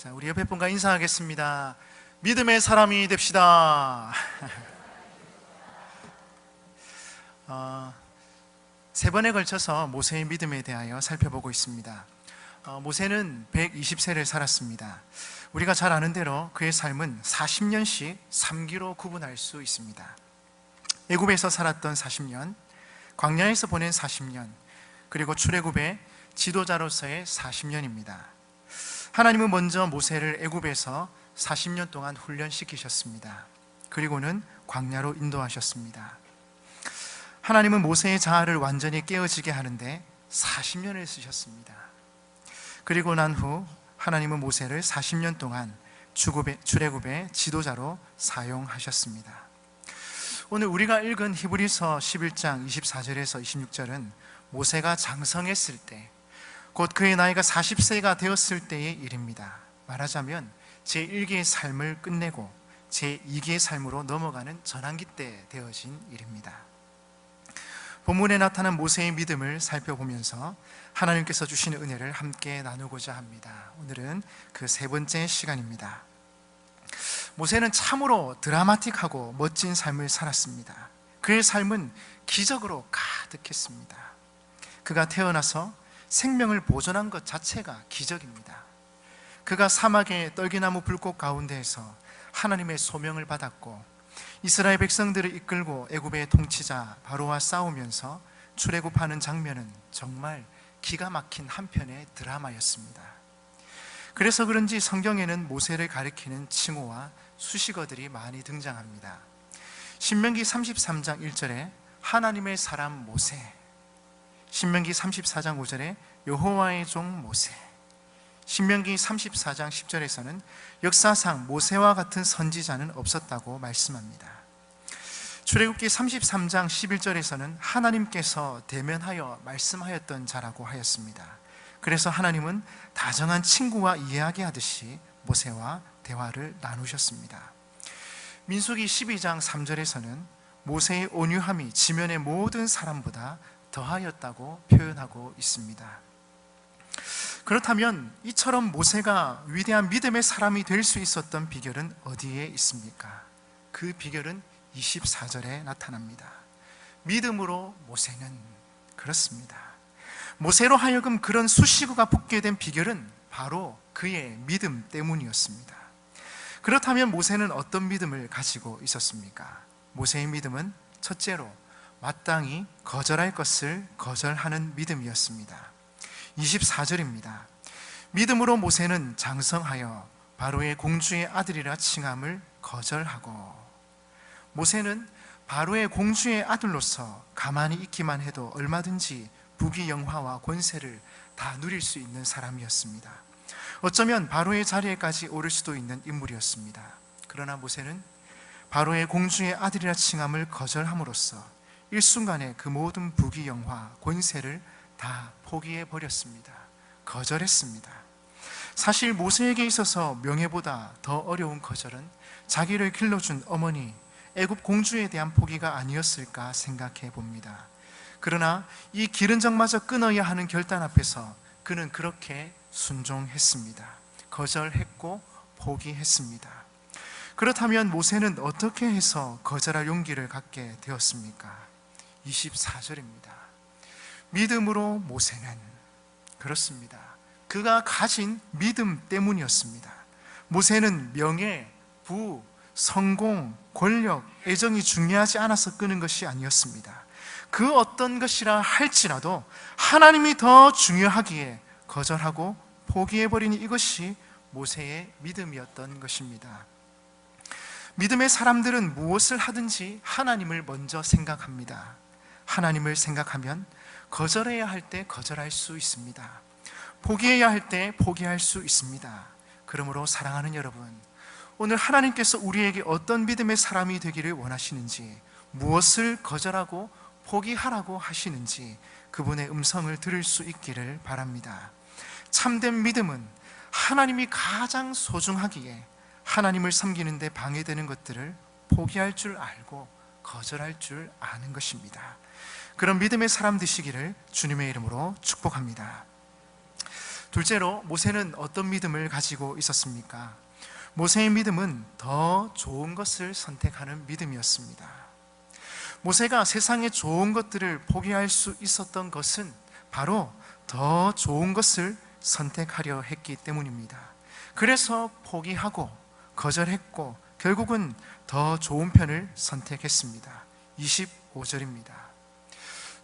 자, 우리 옆에 분과 인사하겠습니다. 믿음의 사람이 됩시다. 세 번에 걸쳐서 모세의 믿음에 대하여 살펴보고 있습니다. 모세는 120세를 살았습니다. 우리가 잘 아는 대로 그의 삶은 40년씩 3기로 구분할 수 있습니다. 애굽에서 살았던 40년, 광야에서 보낸 40년, 그리고 출애굽의 지도자로서의 40년입니다. 하나님은 먼저 모세를 애굽에서 40년 동안 훈련시키셨습니다. 그리고는 광야로 인도하셨습니다. 하나님은 모세의 자아를 완전히 깨어지게 하는데 40년을 쓰셨습니다. 그리고 난 후 하나님은 모세를 40년 동안 출애굽의 지도자로 사용하셨습니다. 오늘 우리가 읽은 히브리서 11장 24절에서 26절은 모세가 장성했을 때, 곧 그의 나이가 40세가 되었을 때의 일입니다. 말하자면 제1기의 삶을 끝내고 제2기의 삶으로 넘어가는 전환기 때 되어진 일입니다. 본문에 나타난 모세의 믿음을 살펴보면서 하나님께서 주시는 은혜를 함께 나누고자 합니다. 오늘은 그 세 번째 시간입니다. 모세는 참으로 드라마틱하고 멋진 삶을 살았습니다. 그의 삶은 기적으로 가득했습니다. 그가 태어나서 생명을 보존한 것 자체가 기적입니다. 그가 사막의 떨기나무 불꽃 가운데에서 하나님의 소명을 받았고, 이스라엘 백성들을 이끌고 애굽의 통치자 바로와 싸우면서 출애굽하는 장면은 정말 기가 막힌 한 편의 드라마였습니다. 그래서 그런지 성경에는 모세를 가리키는 칭호와 수식어들이 많이 등장합니다. 신명기 33장 1절에 하나님의 사람 모세, 신명기 34장 5절에 여호와의 종 모세, 신명기 34장 10절에서는 역사상 모세와 같은 선지자는 없었다고 말씀합니다. 출애굽기 33장 11절에서는 하나님께서 대면하여 말씀하였던 자라고 하였습니다. 그래서 하나님은 다정한 친구와 이야기하듯이 모세와 대화를 나누셨습니다. 민수기 12장 3절에서는 모세의 온유함이 지면의 모든 사람보다 더하였다고 표현하고 있습니다. 그렇다면 이처럼 모세가 위대한 믿음의 사람이 될 수 있었던 비결은 어디에 있습니까? 그 비결은 24절에 나타납니다. 믿음으로 모세는, 그렇습니다. 모세로 하여금 그런 수식어가 붙게 된 비결은 바로 그의 믿음 때문이었습니다. 그렇다면 모세는 어떤 믿음을 가지고 있었습니까? 모세의 믿음은 첫째로 마땅히 거절할 것을 거절하는 믿음이었습니다. 24절입니다. 믿음으로 모세는 장성하여 바로의 공주의 아들이라 칭함을 거절하고, 모세는 바로의 공주의 아들로서 가만히 있기만 해도 얼마든지 부귀영화와 권세를 다 누릴 수 있는 사람이었습니다. 어쩌면 바로의 자리에까지 오를 수도 있는 인물이었습니다. 그러나 모세는 바로의 공주의 아들이라 칭함을 거절함으로써 일순간에 그 모든 부귀영화, 권세를 다 포기해버렸습니다. 거절했습니다. 사실 모세에게 있어서 명예보다 더 어려운 거절은 자기를 길러준 어머니 애굽 공주에 대한 포기가 아니었을까 생각해 봅니다. 그러나 이 기른 적마저 끊어야 하는 결단 앞에서 그는 그렇게 순종했습니다. 거절했고 포기했습니다. 그렇다면 모세는 어떻게 해서 거절할 용기를 갖게 되었습니까? 24절입니다. 믿음으로 모세는, 그렇습니다. 그가 가진 믿음 때문이었습니다. 모세는 명예, 부, 성공, 권력, 애정이 중요하지 않아서 끄는 것이 아니었습니다. 그 어떤 것이라 할지라도 하나님이 더 중요하기에 거절하고 포기해버리니 이것이 모세의 믿음이었던 것입니다. 믿음의 사람들은 무엇을 하든지 하나님을 먼저 생각합니다. 하나님을 생각하면 거절해야 할 때 거절할 수 있습니다. 포기해야 할 때 포기할 수 있습니다. 그러므로 사랑하는 여러분, 오늘 하나님께서 우리에게 어떤 믿음의 사람이 되기를 원하시는지, 무엇을 거절하고 포기하라고 하시는지 그분의 음성을 들을 수 있기를 바랍니다. 참된 믿음은 하나님이 가장 소중하기에 하나님을 섬기는 데 방해되는 것들을 포기할 줄 알고 거절할 줄 아는 것입니다. 그런 믿음의 사람 되시기를 주님의 이름으로 축복합니다. 둘째로, 모세는 어떤 믿음을 가지고 있었습니까? 모세의 믿음은 더 좋은 것을 선택하는 믿음이었습니다. 모세가 세상의 좋은 것들을 포기할 수 있었던 것은 바로 더 좋은 것을 선택하려 했기 때문입니다. 그래서 포기하고 거절했고 결국은 더 좋은 편을 선택했습니다. 25절입니다.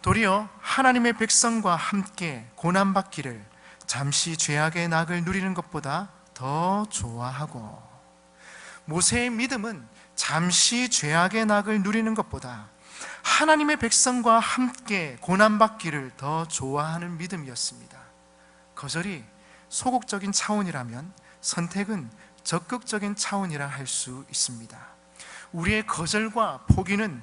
도리어 하나님의 백성과 함께 고난받기를 잠시 죄악의 낙을 누리는 것보다 더 좋아하고, 모세의 믿음은 잠시 죄악의 낙을 누리는 것보다 하나님의 백성과 함께 고난받기를 더 좋아하는 믿음이었습니다. 거절이 소극적인 차원이라면 선택은 적극적인 차원이라 할 수 있습니다. 우리의 거절과 포기는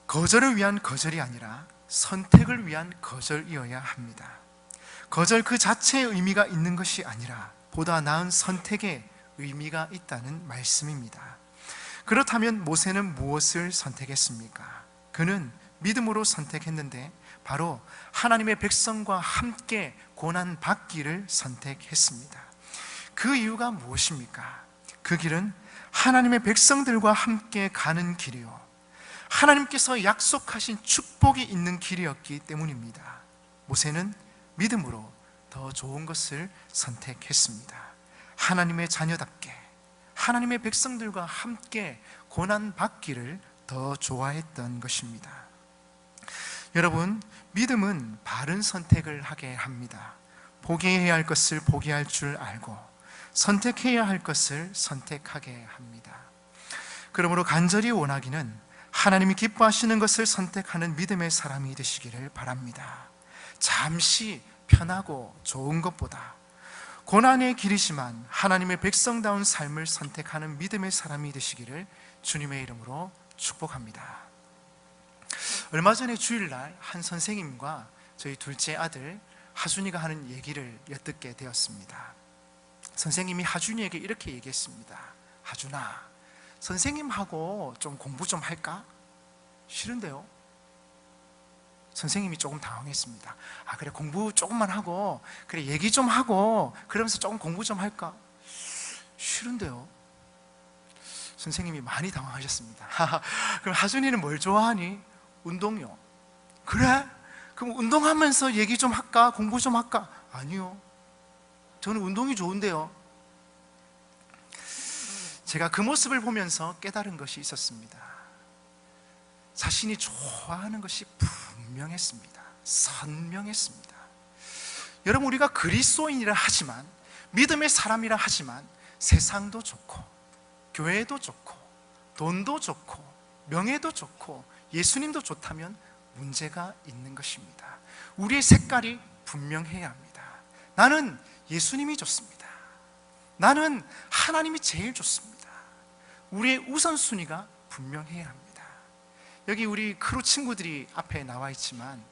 거절을 위한 거절이 아니라 선택을 위한 거절이어야 합니다. 거절 그 자체의 의미가 있는 것이 아니라 보다 나은 선택의 의미가 있다는 말씀입니다. 그렇다면 모세는 무엇을 선택했습니까? 그는 믿음으로 선택했는데 바로 하나님의 백성과 함께 고난받기를 선택했습니다. 그 이유가 무엇입니까? 그 길은 하나님의 백성들과 함께 가는 길이요, 하나님께서 약속하신 축복이 있는 길이었기 때문입니다. 모세는 믿음으로 더 좋은 것을 선택했습니다. 하나님의 자녀답게 하나님의 백성들과 함께 고난받기를 더 좋아했던 것입니다. 여러분, 믿음은 바른 선택을 하게 합니다. 포기해야 할 것을 포기할 줄 알고 선택해야 할 것을 선택하게 합니다. 그러므로 간절히 원하기는 하나님이 기뻐하시는 것을 선택하는 믿음의 사람이 되시기를 바랍니다. 잠시 편하고 좋은 것보다 고난의 길이지만 하나님의 백성다운 삶을 선택하는 믿음의 사람이 되시기를 주님의 이름으로 축복합니다. 얼마 전에 주일날 한 선생님과 저희 둘째 아들 하준이가 하는 얘기를 엿듣게 되었습니다. 선생님이 하준이에게 이렇게 얘기했습니다. 하준아, 선생님하고 좀 공부 좀 할까? 싫은데요? 선생님이 조금 당황했습니다. 아, 그래, 공부 조금만 하고, 그래, 얘기 좀 하고, 그러면서 조금 공부 좀 할까? 싫은데요? 선생님이 많이 당황하셨습니다. 그럼 하준이는 뭘 좋아하니? 운동요. 그래? 그럼 운동하면서 얘기 좀 할까? 공부 좀 할까? 아니요, 저는 운동이 좋은데요. 제가 그 모습을 보면서 깨달은 것이 있었습니다. 자신이 좋아하는 것이 분명했습니다. 선명했습니다. 여러분, 우리가 그리스도인이라 하지만, 믿음의 사람이라 하지만 세상도 좋고 교회도 좋고 돈도 좋고 명예도 좋고 예수님도 좋다면 문제가 있는 것입니다. 우리의 색깔이 분명해야 합니다. 나는 예수님이 좋습니다. 나는 하나님이 제일 좋습니다. 우리의 우선순위가 분명해야 합니다. 여기 우리 크루 친구들이 앞에 나와 있지만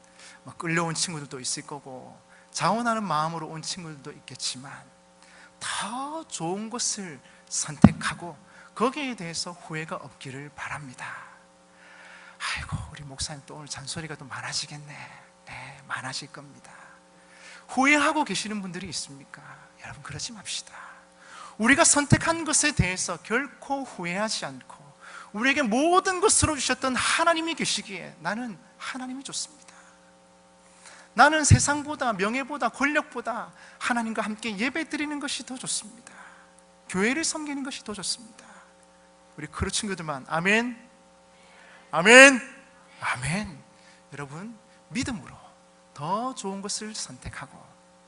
끌려온 친구들도 있을 거고 자원하는 마음으로 온 친구들도 있겠지만 더 좋은 것을 선택하고 거기에 대해서 후회가 없기를 바랍니다. 아이고, 우리 목사님 또 오늘 잔소리가 또 많아지겠네. 네, 많아질 겁니다. 후회하고 계시는 분들이 있습니까? 여러분, 그러지 맙시다. 우리가 선택한 것에 대해서 결코 후회하지 않고 우리에게 모든 것으로 주셨던 하나님이 계시기에 나는 하나님이 좋습니다. 나는 세상보다 명예보다 권력보다 하나님과 함께 예배 드리는 것이 더 좋습니다. 교회를 섬기는 것이 더 좋습니다. 우리 크루 친구들만 아멘, 아멘, 아멘. 여러분, 믿음으로 더 좋은 것을 선택하고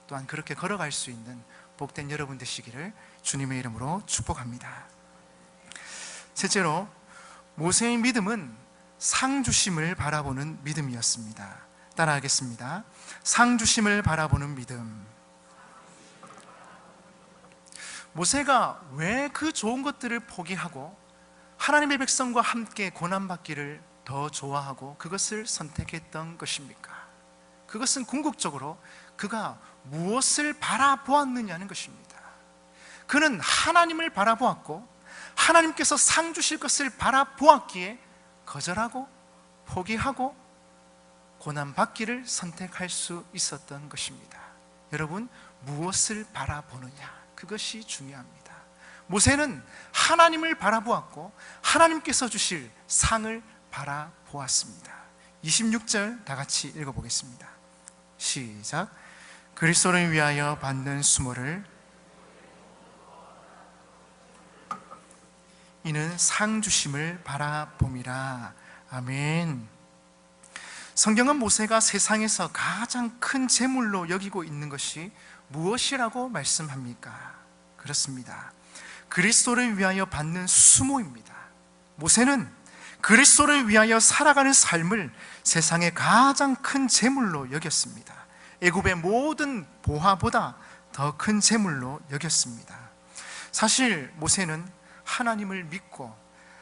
또한 그렇게 걸어갈 수 있는 복된 여러분 되시기를 주님의 이름으로 축복합니다. 셋째로, 모세의 믿음은 상 주심을 바라보는 믿음이었습니다. 따라하겠습니다. 상 주심을 바라보는 믿음. 모세가 왜 그 좋은 것들을 포기하고 하나님의 백성과 함께 고난받기를 더 좋아하고 그것을 선택했던 것입니까? 그것은 궁극적으로 그가 무엇을 바라보았느냐는 것입니다. 그는 하나님을 바라보았고 하나님께서 상 주실 것을 바라보았기에 거절하고 포기하고 고난받기를 선택할 수 있었던 것입니다. 여러분, 무엇을 바라보느냐, 그것이 중요합니다. 모세는 하나님을 바라보았고 하나님께서 주실 상을 바라보았습니다. 26절 다 같이 읽어보겠습니다. 시작. 그리스도를 위하여 받는 수모를 이는 상 주심을 바라봄이라. 아멘. 성경은 모세가 세상에서 가장 큰 재물로 여기고 있는 것이 무엇이라고 말씀합니까? 그렇습니다. 그리스도를 위하여 받는 수모입니다. 모세는 그리스도를 위하여 살아가는 삶을 세상의 가장 큰 재물로 여겼습니다. 애굽의 모든 보화보다 더 큰 재물로 여겼습니다. 사실 모세는 하나님을 믿고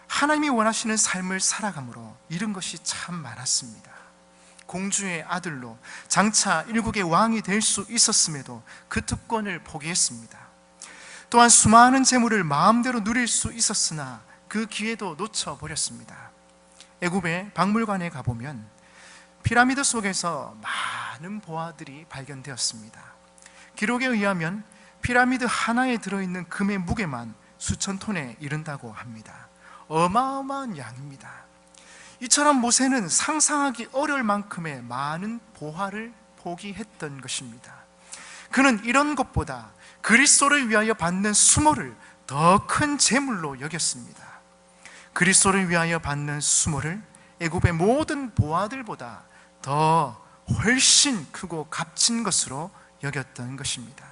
하나님이 원하시는 삶을 살아가므로 잃은 것이 참 많았습니다. 공주의 아들로 장차 일국의 왕이 될 수 있었음에도 그 특권을 포기했습니다. 또한 수많은 재물을 마음대로 누릴 수 있었으나 그 기회도 놓쳐버렸습니다. 애굽의 박물관에 가보면 피라미드 속에서 많은 보화들이 발견되었습니다. 기록에 의하면 피라미드 하나에 들어있는 금의 무게만 수천 톤에 이른다고 합니다. 어마어마한 양입니다. 이처럼 모세는 상상하기 어려울 만큼의 많은 보화를 포기했던 것입니다. 그는 이런 것보다 그리스도를 위하여 받는 수모를 더 큰 재물로 여겼습니다. 그리스도를 위하여 받는 수모를 애굽의 모든 보화들보다 더 훨씬 크고 값진 것으로 여겼던 것입니다.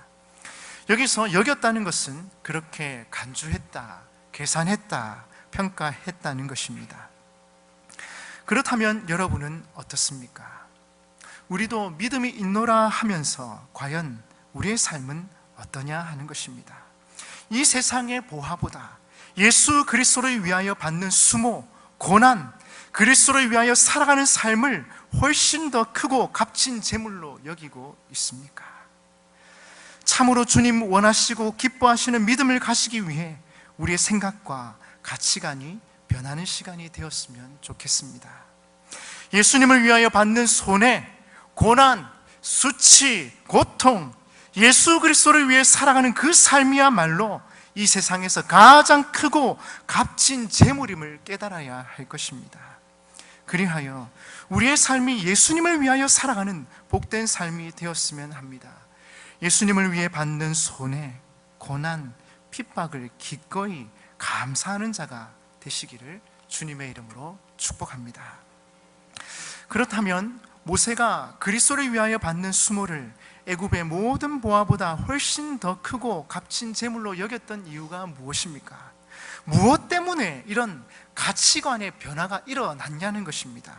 여기서 여겼다는 것은 그렇게 간주했다, 계산했다, 평가했다는 것입니다. 그렇다면 여러분은 어떻습니까? 우리도 믿음이 있노라 하면서 과연 우리의 삶은 어떠냐 하는 것입니다. 이 세상의 보화보다 예수 그리스도를 위하여 받는 수모, 고난, 그리스도를 위하여 살아가는 삶을 훨씬 더 크고 값진 재물로 여기고 있습니까? 참으로 주님 원하시고 기뻐하시는 믿음을 가시기 위해 우리의 생각과 가치관이 변하는 시간이 되었으면 좋겠습니다. 예수님을 위하여 받는 손해, 고난, 수치, 고통, 예수 그리스도를 위해 살아가는 그 삶이야말로 이 세상에서 가장 크고 값진 재물임을 깨달아야 할 것입니다. 그리하여 우리의 삶이 예수님을 위하여 살아가는 복된 삶이 되었으면 합니다. 예수님을 위해 받는 손해, 고난, 핍박을 기꺼이 감사하는 자가 되시기를 주님의 이름으로 축복합니다. 그렇다면 모세가 그리스도를 위하여 받는 수모를 애굽의 모든 보화보다 훨씬 더 크고 값진 재물로 여겼던 이유가 무엇입니까? 무엇 때문에 이런 가치관의 변화가 일어났냐는 것입니다.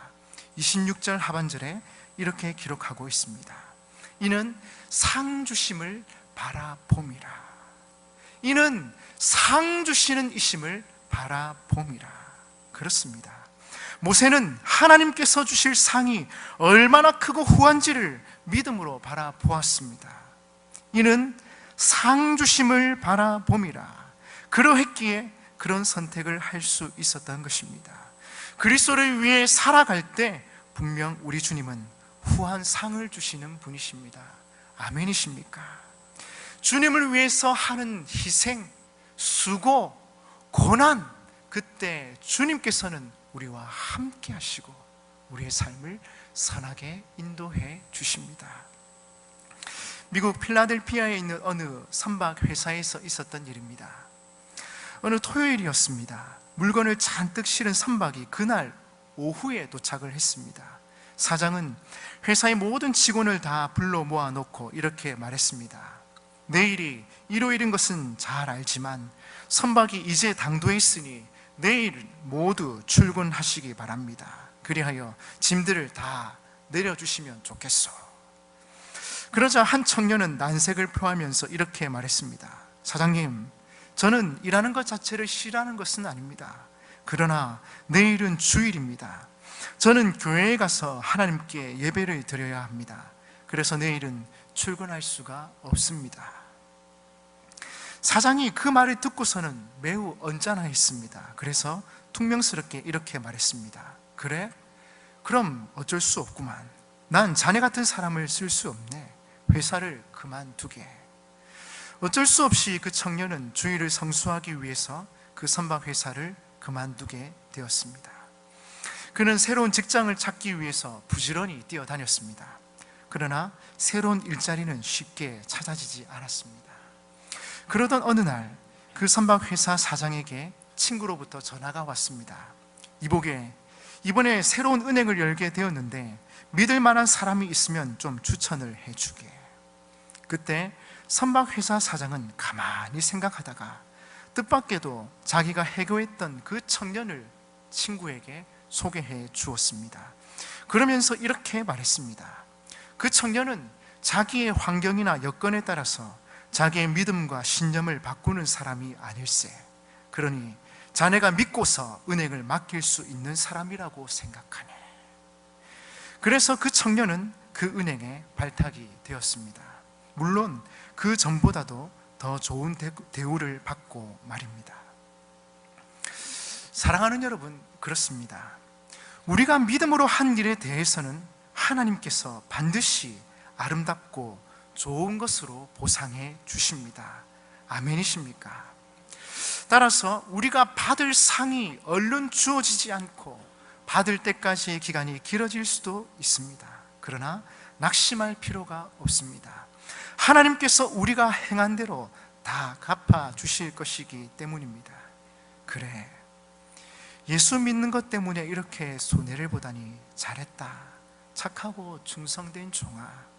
26절 하반절에 이렇게 기록하고 있습니다. 이는 상 주심을 바라봄이라. 이는 상 주시는 이심을 바라봄이라. 그렇습니다. 모세는 하나님께서 주실 상이 얼마나 크고 후한지를 믿음으로 바라보았습니다. 이는 상 주심을 바라봄이라. 그러했기에 그런 선택을 할 수 있었던 것입니다. 그리스도를 위해 살아갈 때 분명 우리 주님은 후한 상을 주시는 분이십니다. 아멘이십니까? 주님을 위해서 하는 희생, 수고, 고난, 그때 주님께서는 우리와 함께 하시고 우리의 삶을 선하게 인도해 주십니다. 미국 필라델피아에 있는 어느 선박 회사에서 있었던 일입니다. 어느 토요일이었습니다. 물건을 잔뜩 실은 선박이 그날 오후에 도착을 했습니다. 사장은 회사의 모든 직원을 다 불러 모아놓고 이렇게 말했습니다. 내일이 일요일인 것은 잘 알지만 선박이 이제 당도에 있으니 내일 모두 출근하시기 바랍니다. 그리하여 짐들을 다 내려주시면 좋겠소. 그러자 한 청년은 난색을 표하면서 이렇게 말했습니다. 사장님, 저는 일하는 것 자체를 싫어하는 것은 아닙니다. 그러나 내일은 주일입니다. 저는 교회에 가서 하나님께 예배를 드려야 합니다. 그래서 내일은 출근할 수가 없습니다. 사장이 그 말을 듣고서는 매우 언짢아했습니다. 그래서 퉁명스럽게 이렇게 말했습니다. 그래? 그럼 어쩔 수 없구만. 난 자네 같은 사람을 쓸 수 없네. 회사를 그만두게. 어쩔 수 없이 그 청년은 주일을 성수하기 위해서 그 선박회사를 그만두게 되었습니다. 그는 새로운 직장을 찾기 위해서 부지런히 뛰어다녔습니다. 그러나 새로운 일자리는 쉽게 찾아지지 않았습니다. 그러던 어느 날 그 선박회사 사장에게 친구로부터 전화가 왔습니다. 이보게, 이번에 새로운 은행을 열게 되었는데 믿을 만한 사람이 있으면 좀 추천을 해주게. 그때 선박회사 사장은 가만히 생각하다가 뜻밖에도 자기가 해고했던 그 청년을 친구에게 소개해 주었습니다. 그러면서 이렇게 말했습니다. 그 청년은 자기의 환경이나 여건에 따라서 자기의 믿음과 신념을 바꾸는 사람이 아닐세. 그러니 자네가 믿고서 은행을 맡길 수 있는 사람이라고 생각하네. 그래서 그 청년은 그 은행에 발탁이 되었습니다. 물론 그 전보다도 더 좋은 대우를 받고 말입니다. 사랑하는 여러분, 그렇습니다. 우리가 믿음으로 한 일에 대해서는 하나님께서 반드시 아름답고 좋은 것으로 보상해 주십니다. 아멘이십니까? 따라서 우리가 받을 상이 얼른 주어지지 않고 받을 때까지의 기간이 길어질 수도 있습니다. 그러나 낙심할 필요가 없습니다. 하나님께서 우리가 행한 대로 다 갚아 주실 것이기 때문입니다. 그래, 예수 믿는 것 때문에 이렇게 손해를 보다니 잘했다. 착하고 충성된 종아,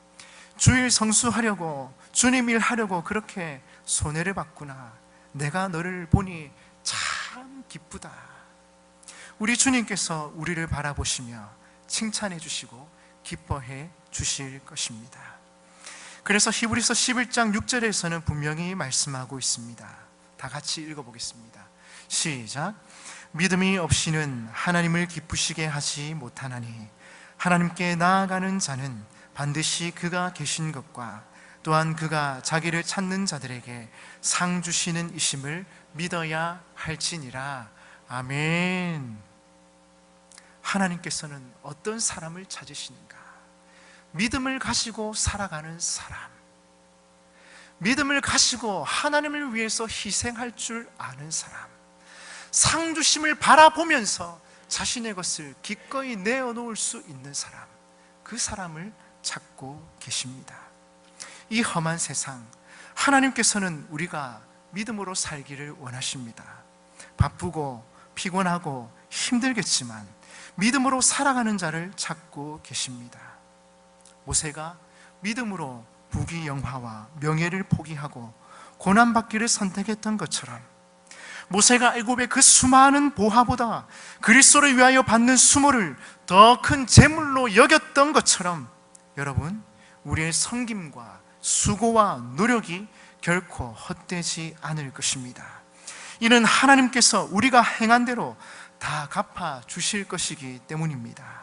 주일 성수하려고, 주님 일 하려고 그렇게 손해를 봤구나. 내가 너를 보니 참 기쁘다. 우리 주님께서 우리를 바라보시며 칭찬해 주시고 기뻐해 주실 것입니다. 그래서 히브리서 11장 6절에서는 분명히 말씀하고 있습니다. 다 같이 읽어보겠습니다. 시작. 믿음이 없이는 하나님을 기쁘시게 하지 못하나니 하나님께 나아가는 자는 반드시 그가 계신 것과 또한 그가 자기를 찾는 자들에게 상 주시는 이심을 믿어야 할지니라. 아멘. 하나님께서는 어떤 사람을 찾으시는가? 믿음을 가지고 살아가는 사람, 믿음을 가지고 하나님을 위해서 희생할 줄 아는 사람, 상 주심을 바라보면서 자신의 것을 기꺼이 내어놓을 수 있는 사람, 그 사람을 찾고 계십니다. 이 험한 세상, 하나님께서는 우리가 믿음으로 살기를 원하십니다. 바쁘고 피곤하고 힘들겠지만 믿음으로 살아가는 자를 찾고 계십니다. 모세가 믿음으로 부귀영화와 명예를 포기하고 고난받기를 선택했던 것처럼, 모세가 애굽의 그 수많은 보화보다 그리스도를 위하여 받는 수모를 더 큰 재물로 여겼던 것처럼, 여러분, 우리의 섬김과 수고와 노력이 결코 헛되지 않을 것입니다. 이는 하나님께서 우리가 행한 대로 다 갚아 주실 것이기 때문입니다.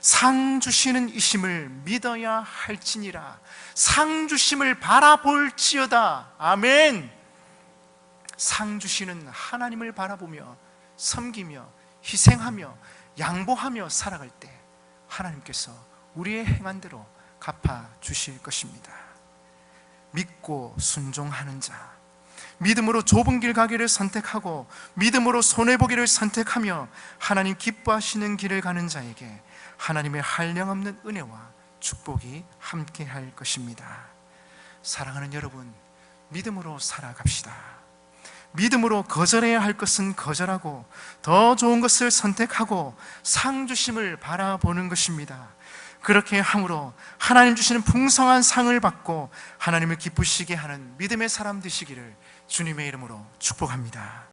상 주시는 이심을 믿어야 할지니라. 상 주심을 바라볼지어다. 아멘. 상 주시는 하나님을 바라보며 섬기며 희생하며 양보하며 살아갈 때 하나님께서 우리의 행한 대로 갚아 주실 것입니다. 믿고 순종하는 자, 믿음으로 좁은 길 가기를 선택하고 믿음으로 손해보기를 선택하며 하나님 기뻐하시는 길을 가는 자에게 하나님의 한량없는 은혜와 축복이 함께할 것입니다. 사랑하는 여러분, 믿음으로 살아갑시다. 믿음으로 거절해야 할 것은 거절하고 더 좋은 것을 선택하고 상 주심을 바라보는 것입니다. 그렇게 함으로 하나님 주시는 풍성한 상을 받고 하나님을 기쁘시게 하는 믿음의 사람 되시기를 주님의 이름으로 축복합니다.